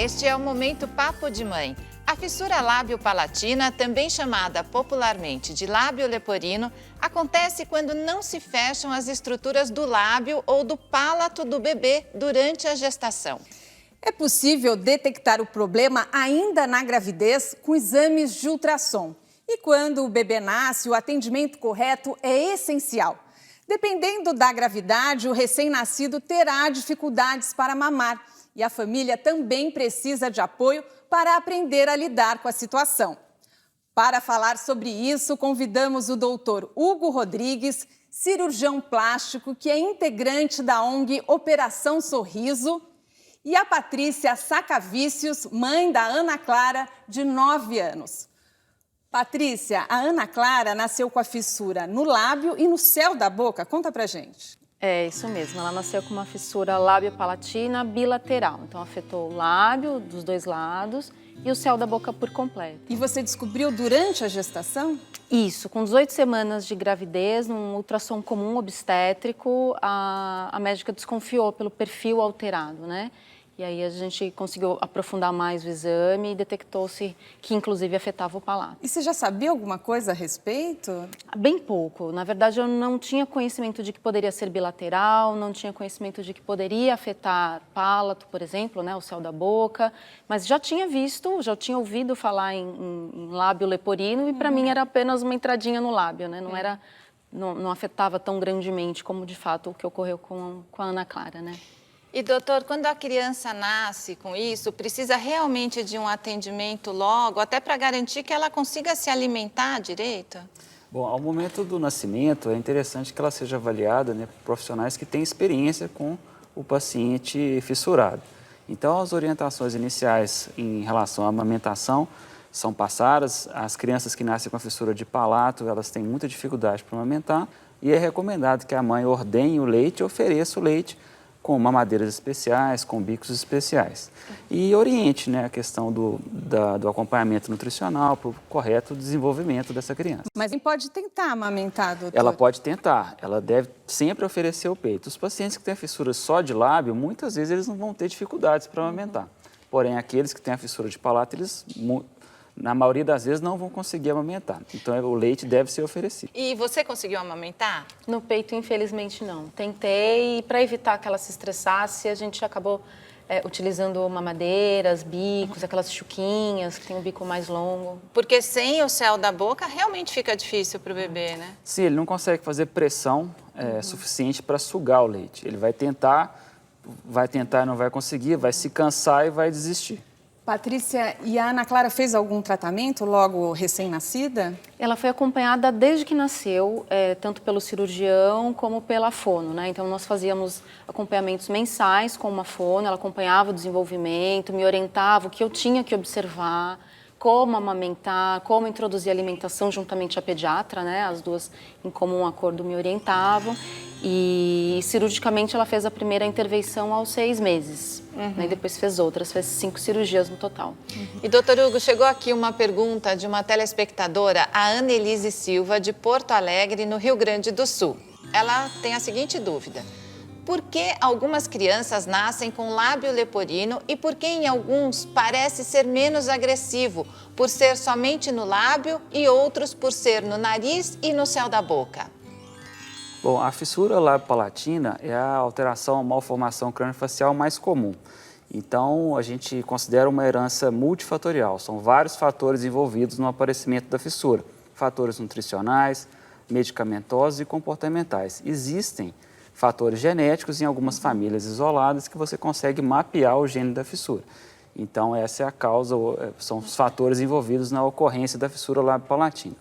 este é o Momento Papo de Mãe. A fissura lábio-palatina, também chamada popularmente de lábio leporino, acontece quando não se fecham as estruturas do lábio ou do palato do bebê durante a gestação. É possível detectar o problema ainda na gravidez com exames de ultrassom. E quando o bebê nasce, o atendimento correto é essencial. Dependendo da gravidade, o recém-nascido terá dificuldades para mamar. E a família também precisa de apoio para aprender a lidar com a situação. Para falar sobre isso, convidamos o doutor Hugo Rodrigues, cirurgião plástico, que é integrante da ONG Operação Sorriso, e a Patrícia Sacavícios, mãe da Ana Clara, de 9 anos. Patrícia, a Ana Clara nasceu com a fissura no lábio e no céu da boca. Conta pra gente. É, isso mesmo. Ela nasceu com uma fissura lábio-palatina bilateral. Então, afetou o lábio dos dois lados e o céu da boca por completo. E você descobriu durante a gestação? Isso. Com 18 semanas de gravidez, num ultrassom comum obstétrico, a médica desconfiou pelo perfil alterado, né? E aí a gente conseguiu aprofundar mais o exame e detectou-se que, inclusive, afetava o palato. E você já sabia alguma coisa a respeito? Bem pouco. Na verdade, eu não tinha conhecimento de que poderia ser bilateral, não tinha conhecimento de que poderia afetar palato, por exemplo, né, o céu da boca, mas já tinha ouvido falar em lábio leporino e para mim era apenas uma entradinha no lábio, né? Não afetava tão grandemente como, de fato, o que ocorreu com a Ana Clara, né? E, doutor, quando a criança nasce com isso, precisa realmente de um atendimento logo, até para garantir que ela consiga se alimentar direito? Bom, ao momento do nascimento, é interessante que ela seja avaliada, né, por profissionais que têm experiência com o paciente fissurado. Então, as orientações iniciais em relação à amamentação são passadas. As crianças que nascem com a fissura de palato, elas têm muita dificuldade para amamentar e é recomendado que a mãe ordenhe o leite e ofereça o leite com mamadeiras especiais, com bicos especiais. E oriente, né, a questão do acompanhamento nutricional para o correto desenvolvimento dessa criança. Mas pode tentar amamentar, doutor? Ela pode tentar, ela deve sempre oferecer o peito. Os pacientes que têm a fissura só de lábio, muitas vezes eles não vão ter dificuldades para amamentar. Porém, aqueles que têm a fissura de palato, eles, na maioria das vezes, não vão conseguir amamentar. Então, o leite deve ser oferecido. E você conseguiu amamentar? No peito, infelizmente, não. Tentei e, para evitar que ela se estressasse, a gente acabou utilizando mamadeiras, bicos, aquelas chuquinhas que tem um bico mais longo. Porque sem o céu da boca, realmente fica difícil para o bebê, né? Sim, ele não consegue fazer pressão suficiente para sugar o leite. Ele vai tentar e não vai conseguir, vai se cansar e vai desistir. Patrícia, e a Ana Clara fez algum tratamento logo recém-nascida? Ela foi acompanhada desde que nasceu, tanto pelo cirurgião como pela fono, né? Então, nós fazíamos acompanhamentos mensais com uma fono, ela acompanhava o desenvolvimento, me orientava o que eu tinha que observar, como amamentar, como introduzir alimentação juntamente à pediatra, né? As duas, em comum acordo, me orientavam. E cirurgicamente ela fez a primeira intervenção aos 6 meses. Né? E depois fez outras, fez 5 cirurgias no total. E, doutor Hugo, chegou aqui uma pergunta de uma telespectadora, a Annelise Silva, de Porto Alegre, no Rio Grande do Sul. Ela tem a seguinte dúvida: por que algumas crianças nascem com lábio leporino e por que em alguns parece ser menos agressivo, por ser somente no lábio e outros por ser no nariz e no céu da boca? Bom, a fissura lábio-palatina é a alteração, a malformação craniofacial mais comum. Então, a gente considera uma herança multifatorial. São vários fatores envolvidos no aparecimento da fissura. Fatores nutricionais, medicamentosos e comportamentais. Existem fatores genéticos em algumas famílias isoladas que você consegue mapear o gene da fissura. Então, essa é a causa, são os fatores envolvidos na ocorrência da fissura lábio-palatina.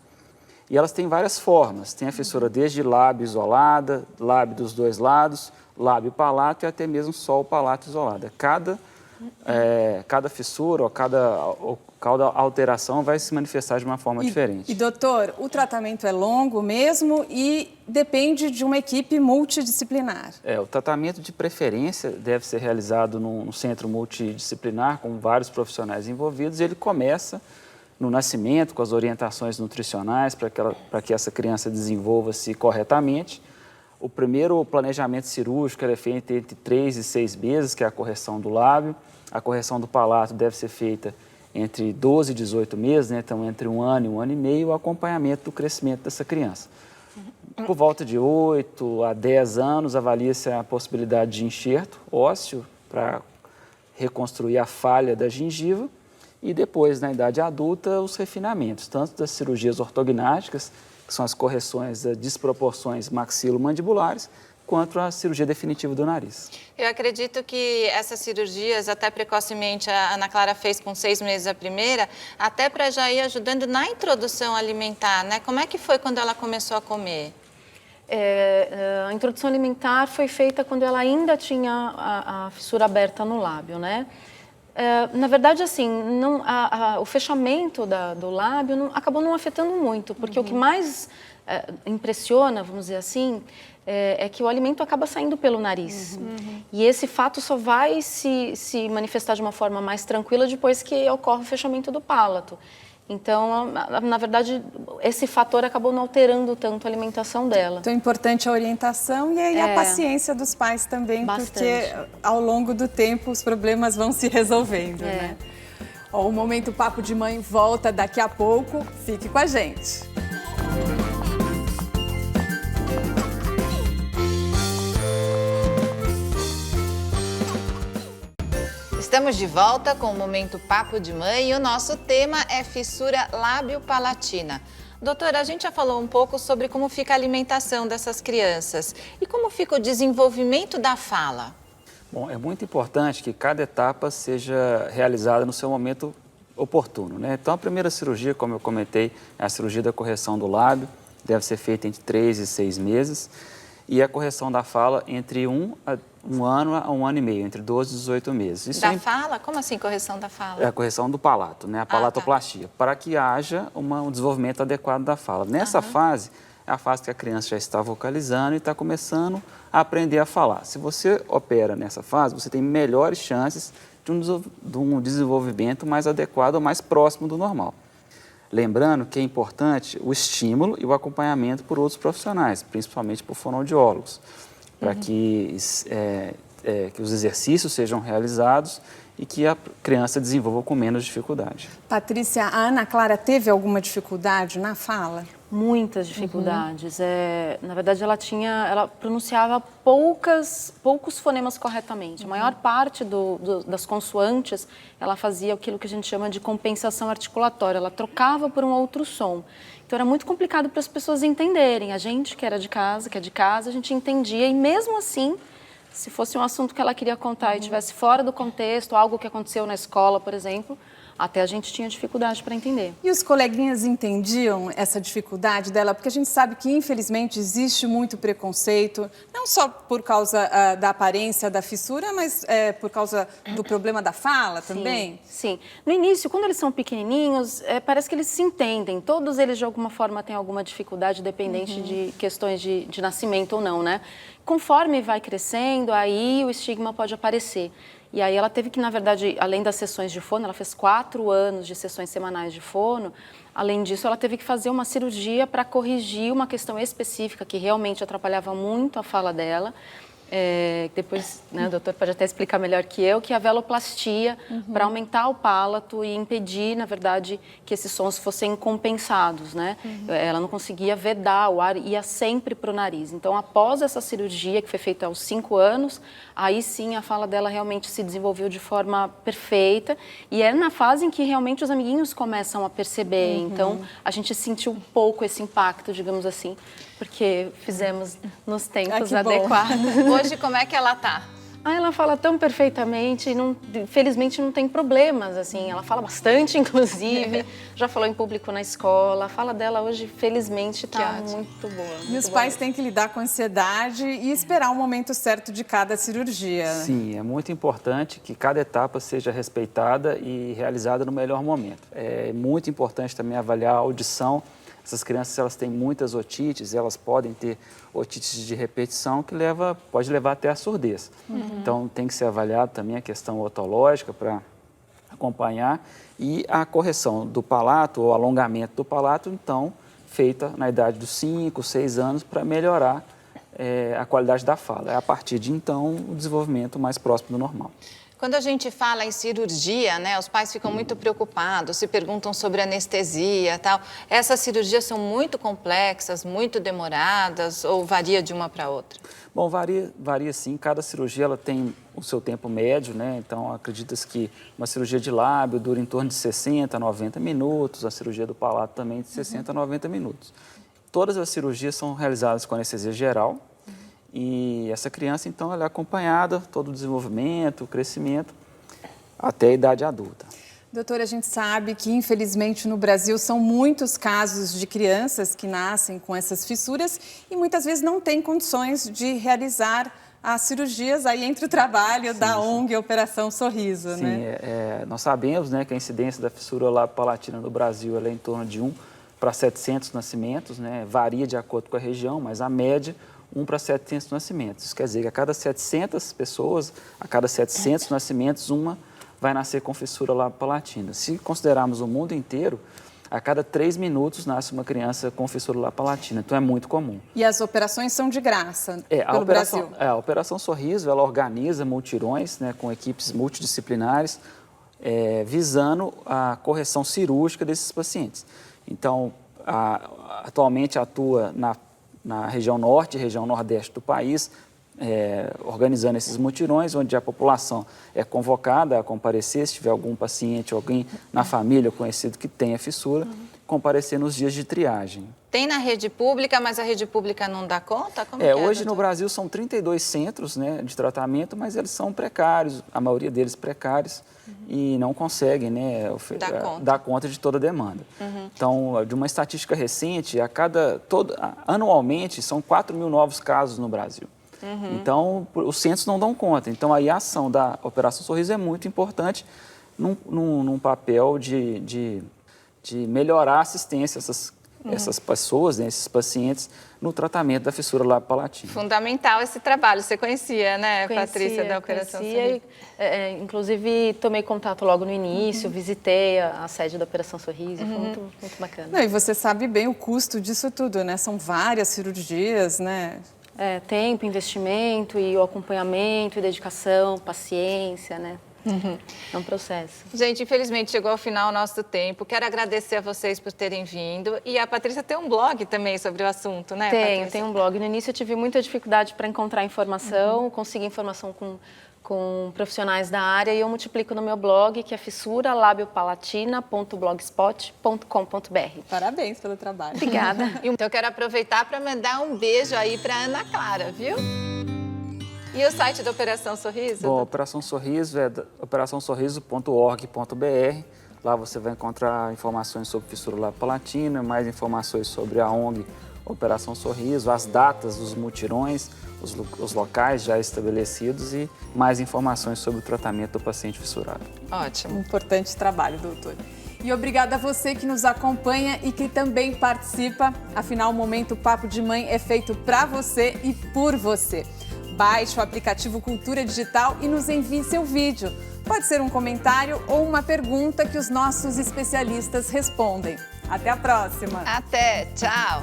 E elas têm várias formas. Tem a fissura desde lábio isolada, lábio dos dois lados, lábio palato e até mesmo só o palato isolado. Cada fissura ou cada alteração vai se manifestar de uma forma diferente. E, doutor, o tratamento é longo mesmo e depende de uma equipe multidisciplinar. O tratamento de preferência deve ser realizado num centro multidisciplinar com vários profissionais envolvidos e ele começa no nascimento, com as orientações nutricionais para que essa criança desenvolva-se corretamente. O primeiro planejamento cirúrgico é feito entre 3 e 6 meses, que é a correção do lábio. A correção do palato deve ser feita entre 12 e 18 meses, né? Então entre 1 ano e 1 ano e meio, o acompanhamento do crescimento dessa criança. Por volta de 8 a 10 anos, avalia-se a possibilidade de enxerto ósseo para reconstruir a falha da gengiva e depois, na idade adulta, os refinamentos, tanto das cirurgias ortognáticas, que são as correções das desproporções maxilo-mandibulares, quanto a cirurgia definitiva do nariz. Eu acredito que essas cirurgias, até precocemente, a Ana Clara fez com 6 meses a primeira, até para já ir ajudando na introdução alimentar, né? Como é que foi quando ela começou a comer? A introdução alimentar foi feita quando ela ainda tinha a fissura aberta no lábio, né? Na verdade, assim, o fechamento do lábio acabou não afetando muito, porque o que mais impressiona, vamos dizer assim, é que o alimento acaba saindo pelo nariz. E esse fato só vai se manifestar de uma forma mais tranquila depois que ocorre o fechamento do palato. Então, na verdade, esse fator acabou não alterando tanto a alimentação dela. Então, é importante a orientação e aí a paciência dos pais também, Bastante. porque ao longo do tempo os problemas vão se resolvendo, né? Ó, o Momento Papo de Mãe volta daqui a pouco. Fique com a gente. Estamos de volta com o Momento Papo de Mãe e o nosso tema é fissura lábio-palatina. Doutora, a gente já falou um pouco sobre como fica a alimentação dessas crianças e como fica o desenvolvimento da fala. Bom, é muito importante que cada etapa seja realizada no seu momento oportuno, né? Então, a primeira cirurgia, como eu comentei, é a cirurgia da correção do lábio, deve ser feita entre 3 e 6 meses, e a correção da fala entre 1 ano a 1 ano e meio, entre 12 e 18 meses. Isso Da fala? Como assim correção da fala? É a correção do palato, né? A palatoplastia, para que haja um desenvolvimento adequado da fala. Nessa fase, é a fase que a criança já está vocalizando e está começando a aprender a falar. Se você opera nessa fase, você tem melhores chances de um desenvolvimento mais adequado, mais próximo do normal. Lembrando que é importante o estímulo e o acompanhamento por outros profissionais, principalmente por fonoaudiólogos, para que os exercícios sejam realizados e que a criança desenvolva com menos dificuldade. Patrícia, a Ana Clara teve alguma dificuldade na fala? Muitas dificuldades. Na verdade, ela pronunciava poucos fonemas corretamente. A maior parte das consoantes, ela fazia aquilo que a gente chama de compensação articulatória. Ela trocava por um outro som. Então, era muito complicado para as pessoas entenderem. A gente, que é de casa, a gente entendia. E mesmo assim, se fosse um assunto que ela queria contar e estivesse fora do contexto, algo que aconteceu na escola, por exemplo, até a gente tinha dificuldade para entender. E os coleguinhas entendiam essa dificuldade dela? Porque a gente sabe que, infelizmente, existe muito preconceito, não só por causa da aparência da fissura, mas por causa do problema da fala também? Sim. No início, quando eles são pequenininhos, parece que eles se entendem. Todos eles, de alguma forma, têm alguma dificuldade, dependente de questões de nascimento ou não, né? Conforme vai crescendo, aí o estigma pode aparecer. E aí ela teve que, na verdade, além das sessões de fono, ela fez 4 anos de sessões semanais de fono. Além disso, ela teve que fazer uma cirurgia para corrigir uma questão específica que realmente atrapalhava muito a fala dela. Depois, né, o doutor pode até explicar melhor que eu, que é a veloplastia, para aumentar o palato e impedir, na verdade, que esses sons fossem compensados, né? Ela não conseguia vedar, o ar ia sempre para o nariz. Então, após essa cirurgia, que foi feita aos 5 anos, aí sim a fala dela realmente se desenvolveu de forma perfeita. E é na fase em que realmente os amiguinhos começam a perceber. Então, a gente sentiu um pouco esse impacto, digamos assim, porque fizemos nos tempos adequados. Hoje, como é que ela tá? Ela fala tão perfeitamente, felizmente não tem problemas, assim, ela fala bastante, inclusive, já falou em público na escola, a fala dela hoje, felizmente, está muito boa. E os pais têm que lidar com ansiedade e esperar o momento certo de cada cirurgia. Sim, é muito importante que cada etapa seja respeitada e realizada no melhor momento. É muito importante também avaliar a audição. Essas crianças, elas têm muitas otites, elas podem ter otites de repetição que pode levar até a surdez. Então, tem que ser avaliado também a questão otológica para acompanhar e a correção do palato, ou alongamento do palato, então, feita na idade dos 5, 6 anos para melhorar a qualidade da fala. É a partir de, então, o desenvolvimento mais próximo do normal. Quando a gente fala em cirurgia, né, os pais ficam muito preocupados, se perguntam sobre anestesia e tal. Essas cirurgias são muito complexas, muito demoradas ou varia de uma para outra? Bom, varia sim. Cada cirurgia ela tem o seu tempo médio, né? Então, acredita-se que uma cirurgia de lábio dura em torno de 60 a 90 minutos, a cirurgia do palato também de 60 a 90 minutos. Todas as cirurgias são realizadas com anestesia geral. E essa criança, então, ela é acompanhada, todo o desenvolvimento, o crescimento, até a idade adulta. Doutora, a gente sabe que, infelizmente, no Brasil são muitos casos de crianças que nascem com essas fissuras e muitas vezes não têm condições de realizar as cirurgias. Aí entra o trabalho da ONG Operação Sorriso, sim, né? Nós sabemos, né, que a incidência da fissura lábio-palatina no Brasil ela é em torno de 1 para 700 nascimentos, né? Varia de acordo com a região, mas a média 1 para 700 nascimentos. Isso quer dizer que a cada 700 pessoas, a cada 700 nascimentos, uma vai nascer com fissura lábio-palatina. Se considerarmos o mundo inteiro, a cada 3 minutos nasce uma criança com fissura lábio-palatina. Então, é muito comum. E as operações são de graça pelo Brasil? A Operação Sorriso, ela organiza multirões, né, com equipes multidisciplinares, visando a correção cirúrgica desses pacientes. Então, atualmente atua na região norte e região nordeste do país, organizando esses mutirões, onde a população é convocada a comparecer, se tiver algum paciente, alguém na família conhecido que tenha fissura, comparecer nos dias de triagem. Tem na rede pública, mas a rede pública não dá conta? Como hoje no Brasil são 32 centros, né, de tratamento, mas eles são precários, a maioria deles precários, e não conseguem, né, dar conta de toda a demanda. Então, de uma estatística recente, anualmente são 4 mil novos casos no Brasil. Então, os centros não dão conta. Então, aí a ação da Operação Sorriso é muito importante num papel de melhorar a assistência a essas pessoas, né, esses pacientes, no tratamento da fissura lábio-palatina. Fundamental esse trabalho. Você conhecia, né, Patrícia, da Operação Sorriso? Inclusive, tomei contato logo no início, visitei a sede da Operação Sorriso, foi muito bacana. Não, e você sabe bem o custo disso tudo, né? São várias cirurgias, né? Tempo, investimento e o acompanhamento e dedicação, paciência, né? É um processo. Gente, infelizmente chegou ao final o nosso tempo. Quero agradecer a vocês por terem vindo. E a Patrícia tem um blog também sobre o assunto, né, Patrícia? Tenho um blog. No início eu tive muita dificuldade para encontrar informação, conseguir informação com profissionais da área e eu multiplico no meu blog, que é fissuralabiopalatina.blogspot.com.br. Parabéns pelo trabalho. Obrigada. Então eu quero aproveitar para mandar um beijo aí para Ana Clara, viu? E o site da Operação Sorriso? Bom, a Operação Sorriso é operaçãosorriso.org.br. Lá você vai encontrar informações sobre fissura lábio-palatina, mais informações sobre a ONG Operação Sorriso, as datas dos mutirões, os locais já estabelecidos e mais informações sobre o tratamento do paciente fissurado. Ótimo. Importante trabalho, doutor. E obrigada a você que nos acompanha e que também participa. Afinal, o Momento Papo de Mãe é feito para você e por você. Baixe o aplicativo Cultura Digital e nos envie seu vídeo. Pode ser um comentário ou uma pergunta que os nossos especialistas respondem. Até a próxima! Até! Tchau!